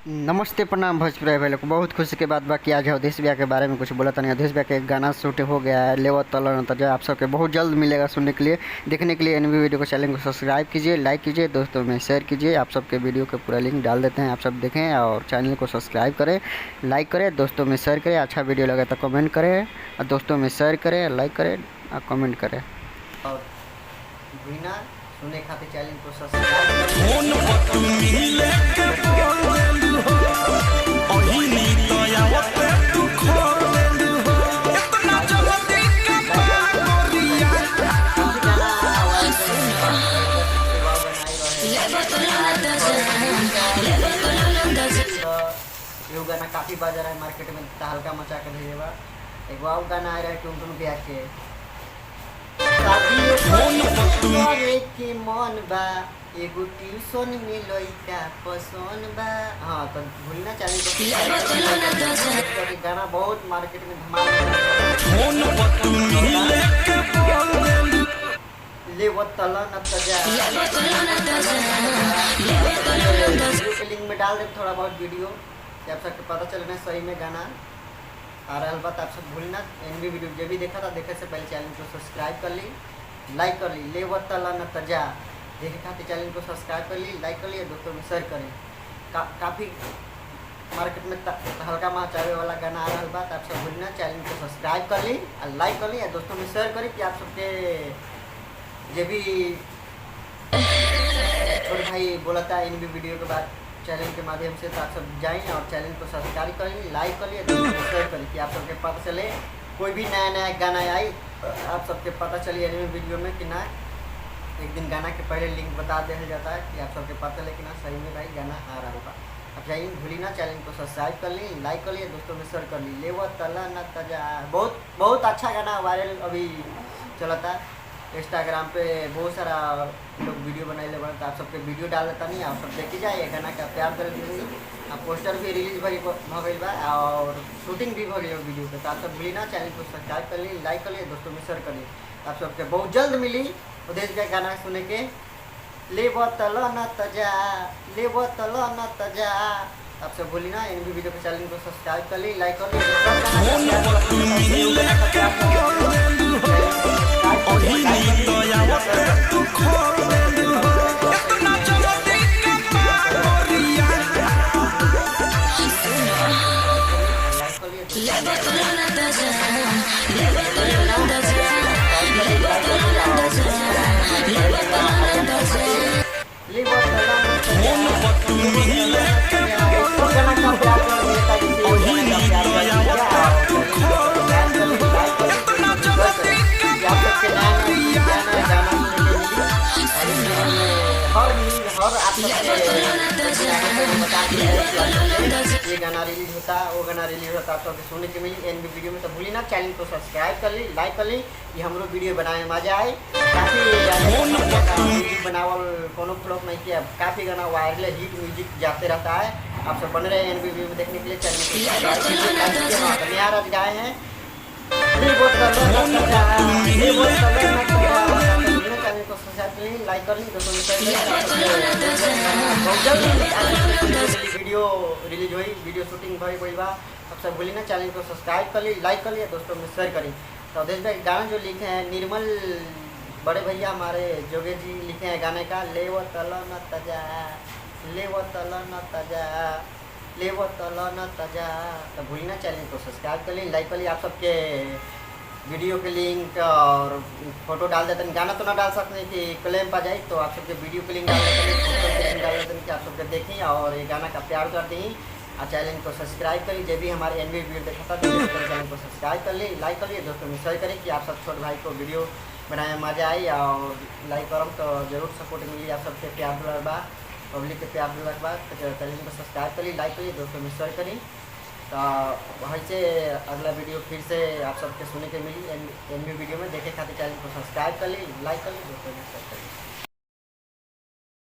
नमस्ते प्रणाम भोजपुरी भाई लोग को। बहुत खुशी के बात बाकी आज अवधेश भैया के बारे में कुछ बोला था नहीं। अवधेश भैया के गाना शूट हो गया है लेवा तलन तजा। आप सबके बहुत जल्द मिलेगा सुनने के लिए, देखने के लिए एनवी वीडियो को चैनल को सब्सक्राइब कीजिए, लाइक कीजिए, दोस्तों में शेयर कीजिए। आप सबके वीडियो का पूरा लिंक डाल देते हैं, आप सब देखें और चैनल को सब्सक्राइब करें, लाइक करें, दोस्तों में शेयर करें। अच्छा वीडियो लगे तो कमेंट करें और दोस्तों में शेयर करें, लाइक करें और कमेंट करें। और बिना सुने खातिर चैनल को सब्सक्राइब एगो गाना काफ़ी बाजा रहा है मार्केट में, तहलका मचा के भेजे बा। एगो और गाना आ रहा है टुन ब्याह के के मन बा, एगो ट्यूशन में लइका पसंद बा। हाँ तो भूलना चाहिए गाना बहुत मार्केट में धमाल ले वो तलन तजा लिंक में डाल दे थोड़ा बहुत वीडियो, आप सबको पता चलना सही में गाना आ रहा बात। आप सब भूलना एनवी वीडियो जो भी देखा था देखे से पहले चैनल को सब्सक्राइब कर ली, लाइक कर ली। ले वो तलन तजा देखे खातिर चैनल को सब्सक्राइब कर ली, लाइक कर ली, दोस्तों में शेयर करें। काफ़ी मार्केट में हल्का मचावे वाला गाना आ रहा बात। आप सब भूलना चैनल को सब्सक्राइब कर ली और लाइक कर ली और दोस्तों में शेयर करें कि आप सबके ये भी छोटे भाई बोला था इन भी वीडियो के बाद चैनल के माध्यम से, तो आप सब जाएं और चैनल को सब्सक्राइब करें, लाइक करिए, शेयर करें कि आप सबके पता चले कोई भी नया नया गाना आई आप सबके पता चलिए एनिमे वीडियो में कि ना। एक दिन गाना के पहले लिंक बता दिया जाता है कि आप सबके पता चले कि ना सही में भाई गाना आ रहा होगा। अब जाइए भूली ना चैनल को सब्सक्राइब कर ली, लाइक कर लिए, दोस्तों में शेयर कर ली। ले वो तला न तजा बहुत बहुत अच्छा गाना वायरल अभी चला था इंस्टाग्राम पे, बहुत सारा लोग वीडियो बनाए ले बना। आप सबके वीडियो डाल देता नहीं, आप सब देखी जाए गाना का प्यार कर दीजिए। अब पोस्टर भी रिलीज हो गई बा और शूटिंग भी हो गई वीडियो पे। तो आप सब भूली ना चैनल को सब्सक्राइब कर ली, लाइक कर लिए, दोस्तों में शेयर कर ली। आप सबके बहुत जल्द मिली उदेश का गाना सुने के। ले बोतल न तजा, ले बोतल न तजा। आप सब भूली ना इन भी वीडियो के चैनल को सब्सक्राइब कर ली, लाइक कर ली। ये गाना रिलीज होता वो गाना रिलीज होता तो सुनने के मिली एन वीडियो में। तो भूली ना चैनल को सब्सक्राइब कर ली, लाइक कर ली। ये हम लोग वीडियो बनाने में मजा आए। काफ़ी बनावल कोनो फ्लॉप नहीं किया, काफ़ी गाना वायरल हिट म्यूजिक जाते रहता है। आप सब बने रहे एन वीडियो में देखने के लिए। चैनल को निहार आज गाए हैं को सब्सक्राइब लाइक कर ली, वीडियो रिलीज हुई, वीडियो शूटिंग हुई बा। अब सब बोली ना चैनल को सब्सक्राइब कर ली, लाइक कर लिया, दोस्तों में शेयर करी। तो अवधेश भाई गाना जो लिखे हैं निर्मल बड़े भैया हमारे जोगे जी लिखे हैं गाने का। ले वो तला न तजा, ले वो तला न तजा, ले वो तला न तजा। तो भूली ना चैनल को सब्सक्राइब कर ली, लाइक कर ली। आप सबके वीडियो के लिंक और फोटो डाल देते हैं। गाना तो ना डाल सकते कि क्लेम पा जाए, तो आप सबके वीडियो के लिंक डाल देते हैं, डाल देते हैं कि आप सबके देखें और ये गाना का प्यार कर दें और चैनल को सब्सक्राइब करिए। जब भी हमारे एनवी वीडियो देखा था तो चैनल को सब्सक्राइब कर ली, लाइक कर लिए, दोस्तों में शेयर करें कि आप सब छोटे भाई को वीडियो बनाने में मजा आई और लाइक करम तो जरूर सपोर्ट मिली। आप सबके प्यार दुलार बा, पब्लिक के प्यार दुलार बा। चैनल को सब्सक्राइब करिए, लाइक करिए, दोस्तों में शेयर करें। तो वहीं से अगला वीडियो फिर से आप सबके सुने के मिली एनवी वीडियो में। देखे खातिर चैनल को सब्सक्राइब कर ली, लाइक कर ली, दोस्तों में शेयर कर ली।